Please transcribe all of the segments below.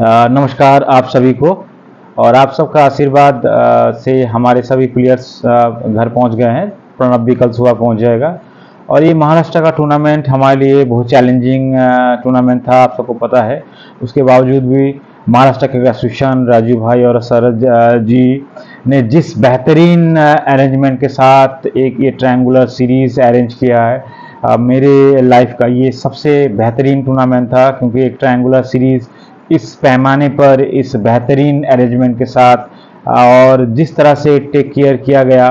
नमस्कार आप सभी को। और आप सबका आशीर्वाद से हमारे सभी प्लेयर्स घर पहुंच गए हैं। प्रणब भी कल सुबह पहुंच जाएगा। और ये महाराष्ट्र का टूर्नामेंट हमारे लिए बहुत चैलेंजिंग टूर्नामेंट था, आप सबको पता है। उसके बावजूद भी महाराष्ट्र के एसोसिएशन राजू भाई और सरज जी ने जिस बेहतरीन अरेंजमेंट के साथ एक ये ट्रायंगुलर सीरीज़ अरेंज किया है, मेरे लाइफ का ये सबसे बेहतरीन टूर्नामेंट था, क्योंकि एक ट्रायंगुलर सीरीज़ इस पैमाने पर इस बेहतरीन अरेंजमेंट के साथ और जिस तरह से टेक केयर किया गया,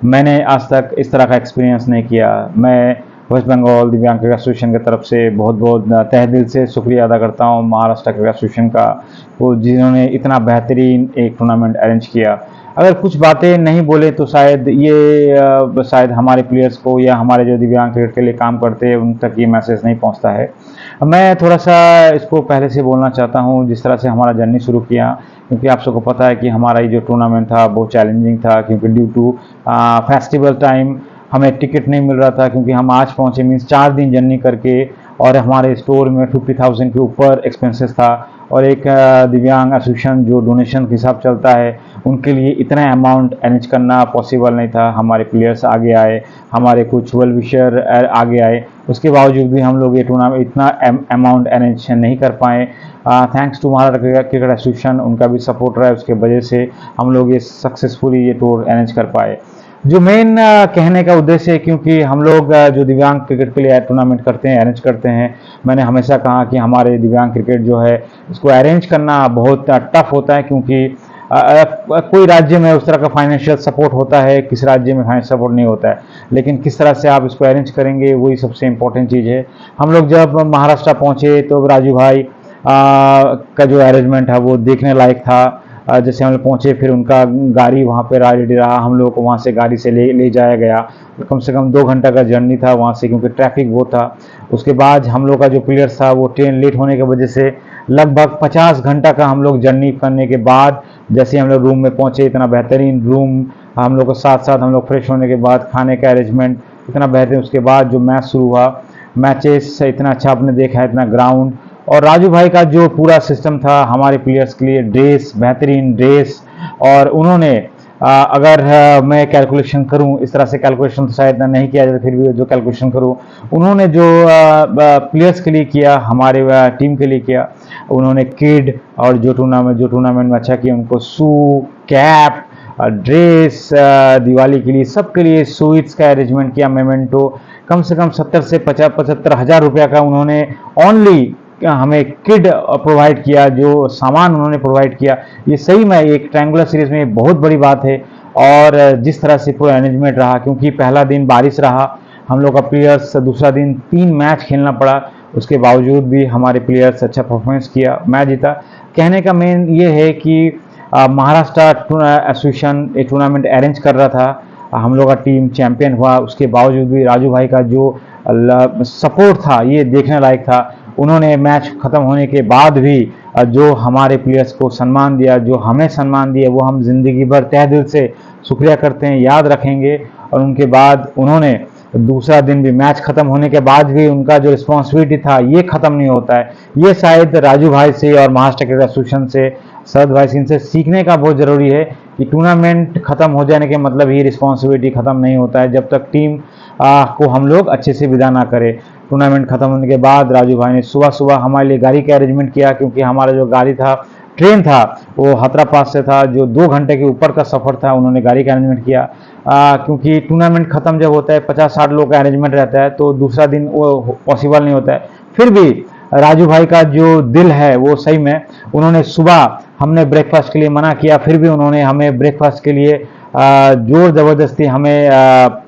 मैंने आज तक इस तरह का एक्सपीरियंस नहीं किया। मैं वेस्ट बंगाल दिव्यांग क्रिकेट एसोसिएशन की तरफ से बहुत बहुत तहे दिल से शुक्रिया अदा करता हूँ महाराष्ट्र क्रिकेट एसोसिएशन का, वो जिन्होंने इतना बेहतरीन एक टूर्नामेंट अरेंज किया। अगर कुछ बातें नहीं बोले तो शायद ये शायद हमारे प्लेयर्स को या हमारे जो दिव्यांग क्रिकेट के लिए काम करते हैं उन तक ये मैसेज नहीं पहुंचता है। मैं थोड़ा सा इसको पहले से बोलना चाहता हूं, जिस तरह से हमारा जर्नी शुरू किया, क्योंकि आप सबको पता है कि हमारा ये जो टूर्नामेंट था बहुत चैलेंजिंग था, क्योंकि ड्यू टू फेस्टिवल टाइम हमें टिकट नहीं मिल रहा था, क्योंकि हम आज पहुंचे मीन्स 4 दिन जर्नी करके, और हमारे स्टोर में 50,000 के ऊपर एक्सपेंसेस था। और एक दिव्यांग एसोसिएशन जो डोनेशन के हिसाब चलता है, उनके लिए इतना अमाउंट अरेंज करना पॉसिबल नहीं था। हमारे प्लेयर्स आगे आए, हमारे कुछ वेल विशर आगे आए, उसके बावजूद भी हम लोग ये टूर्नामेंट इतना अमाउंट अरेंज नहीं कर पाए। Thanks to Maharashtra cricket association, उनका भी सपोर्ट रहा है, उसके वजह से हम लोग ये सक्सेसफुली ये टूर अरेंज कर पाए। जो मेन कहने का उद्देश्य है, क्योंकि हम लोग जो दिव्यांग क्रिकेट के लिए टूर्नामेंट करते हैं, अरेंज करते हैं, मैंने हमेशा कहा कि हमारे दिव्यांग क्रिकेट जो है इसको अरेंज करना बहुत टफ होता है, क्योंकि कोई राज्य में उस तरह का फाइनेंशियल सपोर्ट होता है, किस राज्य में फाइनेंशियल सपोर्ट नहीं होता है, लेकिन किस तरह से आप इसको अरेंज करेंगे वही सबसे इम्पोर्टेंट चीज़ है। हम लोग जब महाराष्ट्र पहुंचे तो राजू भाई का जो अरेंजमेंट है वो देखने लायक था। जैसे हम लोग पहुँचे, फिर उनका गाड़ी वहाँ पे रेडी रहा, हम लोग को वहाँ से गाड़ी से ले जाया गया। कम से कम 2 घंटा का जर्नी था वहाँ से, क्योंकि ट्रैफिक बहुत था। उसके बाद हम लोग का जो प्लेयर्स था वो ट्रेन लेट होने की वजह से लगभग 50 घंटा का हम लोग जर्नी करने के बाद जैसे हम लोग रूम में पहुँचे, इतना बेहतरीन रूम, हम लोग को साथ साथ हम लोग फ्रेश होने के बाद खाने का अरेंजमेंट इतना बेहतरीन। उसके बाद जो मैच शुरू हुआ, मैचेस इतना अच्छा आपने देखा है, इतना ग्राउंड, और राजू भाई का जो पूरा सिस्टम था हमारे प्लेयर्स के लिए, ड्रेस, बेहतरीन ड्रेस। और उन्होंने अगर मैं कैलकुलेशन करूं, इस तरह से कैलकुलेशन तो शायद नहीं किया जाता, फिर भी जो कैलकुलेशन करूं, उन्होंने जो प्लेयर्स के लिए किया, हमारे टीम के लिए किया, उन्होंने किड और जो टूर्नामेंट में अच्छा किया, उनको शू, कैप, ड्रेस, दिवाली के लिए सबके लिए स्वीट्स का अरेंजमेंट किया, मेमेंटो, कम से कम 70 से 75 हज़ार रुपया का उन्होंने ओनली हमें किड प्रोवाइड किया, जो सामान उन्होंने प्रोवाइड किया। ये सही में एक ट्रायंगुलर सीरीज में बहुत बड़ी बात है। और जिस तरह से पूरा मैनेजमेंट रहा, क्योंकि पहला दिन बारिश रहा, हम लोग का प्लेयर्स दूसरा दिन 3 मैच खेलना पड़ा, उसके बावजूद भी हमारे प्लेयर्स अच्छा परफॉर्मेंस किया, मैच जीता। कहने का मेन ये है कि महाराष्ट्र एसोसिएशन एक टूर्नामेंट अरेंज कर रहा था, हम लोग का टीम चैंपियन हुआ, उसके बावजूद भी राजू भाई का जो सपोर्ट था ये देखने लायक था। उन्होंने मैच खत्म होने के बाद भी जो हमारे प्लेयर्स को सम्मान दिया, जो हमें सम्मान दिया, वो हम जिंदगी भर तहे दिल से शुक्रिया करते हैं, याद रखेंगे। और उनके बाद उन्होंने दूसरा दिन भी मैच खत्म होने के बाद भी उनका जो रिस्पॉन्सिबिलिटी था ये खत्म नहीं होता है। ये शायद राजू भाई से और महाराष्ट्र क्रिकेट एसोसिएशन से, शरद भाई सिंह से सीखने का बहुत ज़रूरी है कि टूर्नामेंट खत्म हो जाने के मतलब ही रिस्पॉन्सिबिलिटी खत्म नहीं होता है, जब तक टीम को हम लोग अच्छे से विदा ना करें। टूर्नामेंट खत्म होने के बाद राजू भाई ने सुबह सुबह हमारे लिए गाड़ी का अरेंजमेंट किया, क्योंकि हमारा जो गाड़ी था, ट्रेन था, वो हैदराबाद से था, जो 2 घंटे के ऊपर का सफ़र था, उन्होंने गाड़ी का अरेंजमेंट किया। क्योंकि टूर्नामेंट खत्म जब होता है, 50-60 लोग का अरेंजमेंट रहता है, तो दूसरा दिन वो पॉसिबल नहीं होता है। फिर भी राजू भाई का जो दिल है वो सही में, उन्होंने सुबह, हमने ब्रेकफास्ट के लिए मना किया, फिर भी उन्होंने हमें ब्रेकफास्ट के लिए जोर ज़बरदस्ती हमें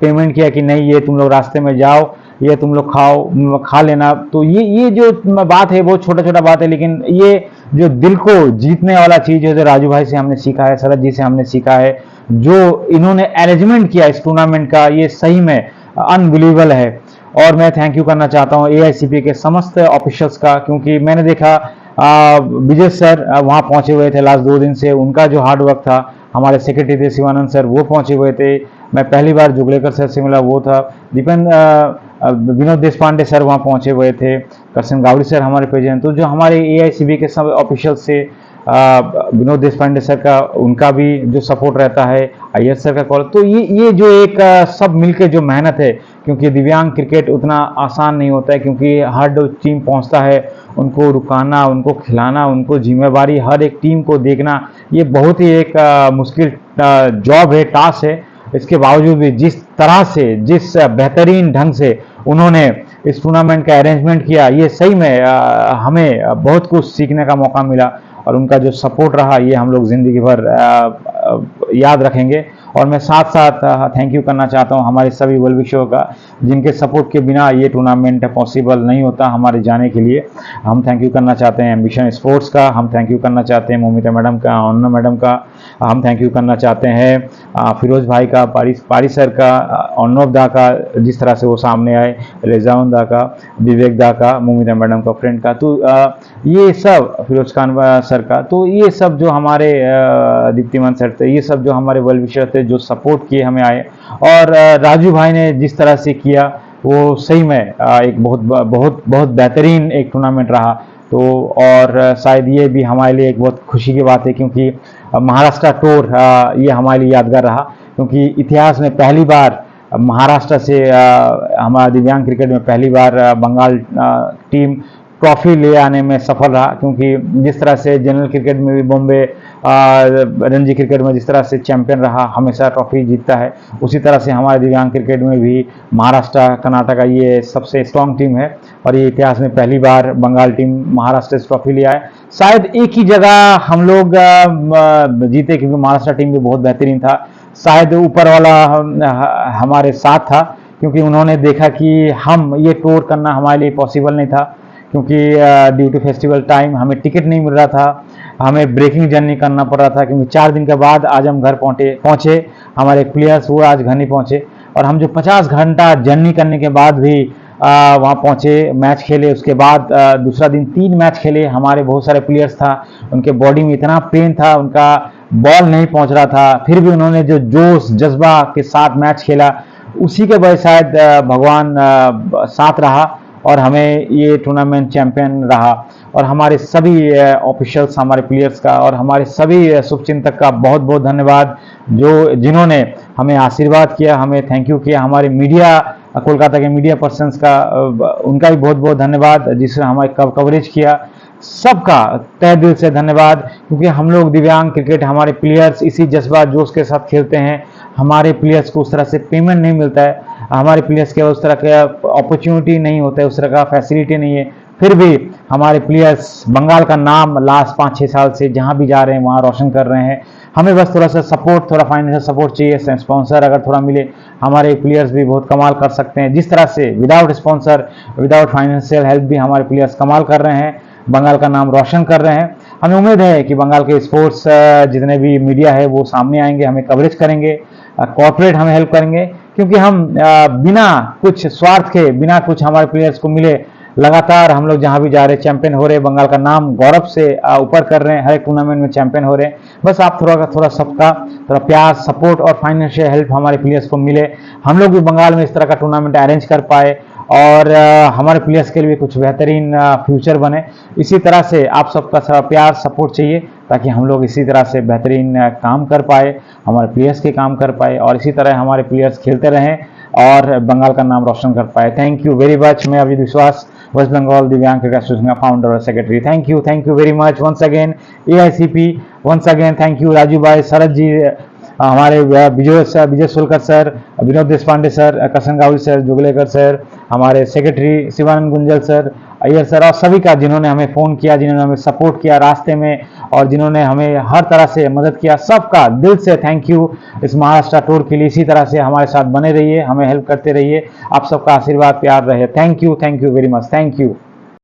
पेमेंट किया कि नहीं, ये तुम लोग रास्ते में जाओ, ये तुम लोग खा लेना। तो ये जो बात है वो छोटा छोटा बात है, लेकिन ये जो दिल को जीतने वाला चीज़ है, जो राजू भाई से हमने सीखा है, शरद जी से हमने सीखा है, जो इन्होंने अरेंजमेंट किया इस टूर्नामेंट का, ये सही में अनबिलीवेबल है। और मैं थैंक यू करना चाहता हूँ एआईसीपी के समस्त ऑफिशियल्स का, क्योंकि मैंने देखा विजय सर वहाँ पहुँचे हुए थे लास्ट 2 दिन से, उनका जो हार्ड वर्क था। हमारे सेक्रेटरी थे शिवानंद सर, वो पहुँचे हुए थे। मैं पहली बार जुगलेकर सर से मिला, वो था। दीपेंद्र विनोद देशपांडे सर वहाँ पहुँचे हुए थे, करसन गावड़ी सर हमारे प्रेसिडेंट। तो जो हमारे एआईसीबी के सब ऑफिशियल से विनोद देशपांडे सर का, उनका भी जो सपोर्ट रहता है, अय्यर सर का कॉल, तो ये जो एक सब मिलके जो मेहनत है, क्योंकि दिव्यांग क्रिकेट उतना आसान नहीं होता है, क्योंकि हर टीम पहुंचता है, उनको रुकाना, उनको खिलाना, उनको जिम्मेवारी हर एक टीम को देखना, ये बहुत ही एक मुश्किल जॉब है, टास्क है। इसके बावजूद भी जिस तरह से, जिस बेहतरीन ढंग से उन्होंने इस टूर्नामेंट का अरेंजमेंट किया, ये सही में हमें बहुत कुछ सीखने का मौका मिला, और उनका जो सपोर्ट रहा ये हम लोग ज़िंदगी भर याद रखेंगे। और मैं साथ साथ थैंक यू करना चाहता हूँ हमारे सभी वेल विशरों का, जिनके सपोर्ट के बिना ये टूर्नामेंट पॉसिबल नहीं होता हमारे जाने के लिए। हम थैंक यू करना चाहते हैं एम्बिशन स्पोर्ट्स का, हम थैंक यू करना चाहते हैं मोमिता मैडम का, अन्ना मैडम का, हम थैंक यू करना चाहते हैं फिरोज भाई का, पारी सर का, अर्नब दा का, जिस तरह से वो सामने आए, रेजाउन दा का, विवेक दा का, मोमिता मैडम का, फ्रेंड का, तो ये सब, फिरोज खान सर का, तो ये सब जो हमारे दीप्तिमान सर थे, ये सब जो हमारे वेल विशर थे, जो सपोर्ट किए हमें आए, और राजू भाई ने जिस तरह से किया, वो सही में एक बहुत बहुत बहुत बेहतरीन एक टूर्नामेंट रहा। तो और शायद ये भी हमारे लिए एक बहुत खुशी की बात है, क्योंकि महाराष्ट्र टूर ये हमारे लिए यादगार रहा, क्योंकि इतिहास में पहली बार महाराष्ट्र से हमारा दिव्यांग क्रिकेट में पहली बार बंगाल टीम ट्रॉफी ले आने में सफल रहा। क्योंकि जिस तरह से जनरल क्रिकेट में भी बॉम्बे रणजी क्रिकेट में जिस तरह से चैंपियन रहा, हमेशा ट्रॉफी जीतता है, उसी तरह से हमारे दिव्यांग क्रिकेट में भी महाराष्ट्र कर्नाटका ये सबसे स्ट्रॉन्ग टीम है, और ये इतिहास में पहली बार बंगाल टीम महाराष्ट्र से ट्रॉफी ले आए। शायद एक ही जगह हम लोग जीते, क्योंकि महाराष्ट्र टीम भी बहुत बेहतरीन था, शायद ऊपर वाला हमारे साथ था, क्योंकि उन्होंने देखा कि हम ये टूर करना हमारे लिए पॉसिबल नहीं था, क्योंकि ड्यू टू फेस्टिवल टाइम हमें टिकट नहीं मिल रहा था, हमें ब्रेकिंग जर्नी करना पड़ रहा था, क्योंकि 4 दिन के बाद आज हम घर पहुँचे, हमारे प्लेयर्स वो आज घर नहीं पहुँचे, और हम जो 50 घंटा जर्नी करने के बाद भी वहाँ पहुँचे, मैच खेले, उसके बाद दूसरा दिन 3 मैच खेले, हमारे बहुत सारे प्लेयर्स था, उनके बॉडी में इतना पेन था, उनका बॉल नहीं पहुँच रहा था, फिर भी उन्होंने जो जोश जज्बा के साथ मैच खेला, उसी के वजह शायद भगवान साथ रहा और हमें ये टूर्नामेंट चैंपियन रहा। और हमारे सभी ऑफिशियल्स, हमारे प्लेयर्स का और हमारे सभी शुभचिंतक का बहुत बहुत धन्यवाद, जिन्होंने हमें आशीर्वाद किया, हमें थैंक यू किया। हमारे मीडिया, कोलकाता के मीडिया पर्सन्स का, उनका भी बहुत बहुत धन्यवाद, जिसने हमारे कवरेज किया। सबका तहे दिल से धन्यवाद, क्योंकि हम लोग दिव्यांग क्रिकेट, हमारे प्लेयर्स इसी जज्बा जोश के साथ खेलते हैं। हमारे प्लेयर्स को उस तरह से पेमेंट नहीं मिलता है, हमारे प्लेयर्स के उस तरह का अपॉर्चुनिटी नहीं होता है, उस तरह का फैसिलिटी नहीं है, फिर भी हमारे प्लेयर्स बंगाल का नाम लास्ट 5-6 साल से जहां भी जा रहे हैं वहां रोशन कर रहे हैं। हमें बस थोड़ा सा सपोर्ट, थोड़ा फाइनेंशियल सपोर्ट चाहिए, स्पॉन्सर अगर थोड़ा मिले, हमारे प्लेयर्स भी बहुत कमाल कर सकते हैं। जिस तरह से without sponsor, without financial help भी हमारे प्लेयर्स कमाल कर रहे हैं, बंगाल का नाम रोशन कर रहे हैं। हमें उम्मीद है कि बंगाल के स्पोर्ट्स जितने भी मीडिया है वो सामने आएंगे, हमें कवरेज करेंगे, कॉर्पोरेट हमें हेल्प करेंगे, क्योंकि हम बिना कुछ स्वार्थ के, बिना कुछ हमारे प्लेयर्स को मिले, लगातार हम लोग जहां भी जा रहे हैं चैंपियन हो रहे हैं, बंगाल का नाम गौरव से ऊपर कर रहे हैं, हर एक टूर्नामेंट में चैंपियन हो रहे हैं। बस आप थोड़ा सबका थोड़ा प्यार, सपोर्ट और फाइनेंशियल हेल्प हमारे प्लेयर्स को मिले, हम लोग भी बंगाल में इस तरह का टूर्नामेंट अरेंज कर पाए और हमारे प्लेयर्स के लिए कुछ बेहतरीन फ्यूचर बने। इसी तरह से आप सबका थोड़ा प्यार, सपोर्ट चाहिए, ताकि हम लोग इसी तरह से बेहतरीन काम कर पाए, हमारे प्लेयर्स के काम कर पाए, और इसी तरह हमारे प्लेयर्स खेलते रहें और बंगाल का नाम रोशन कर पाए। Thank you very much. मैं अभिजीत विश्वास, वेस्ट बंगाल दिव्यांग क्रिकेट एसोसिएशन का फाउंडर और secretary. Thank you very much once again AICP, once again thank you Raju भाई, शरद जी, हमारे विजय सोलकर सर, विनोद देशपांडे सर, करसन गावड़ी सर, जुगलेकर सर, हमारे secretary Shivanand Gunjal sir, Iyer sir, और सभी का जिन्होंने हमें फ़ोन किया, जिन्होंने हमें सपोर्ट किया रास्ते में, और जिन्होंने हमें हर तरह से मदद किया, सबका दिल से थैंक यू। इस महाराष्ट्र टूर के लिए इसी तरह से हमारे साथ बने रहिए, हमें हेल्प करते रहिए, आप सबका आशीर्वाद, प्यार रहे। Thank you very much, thank you.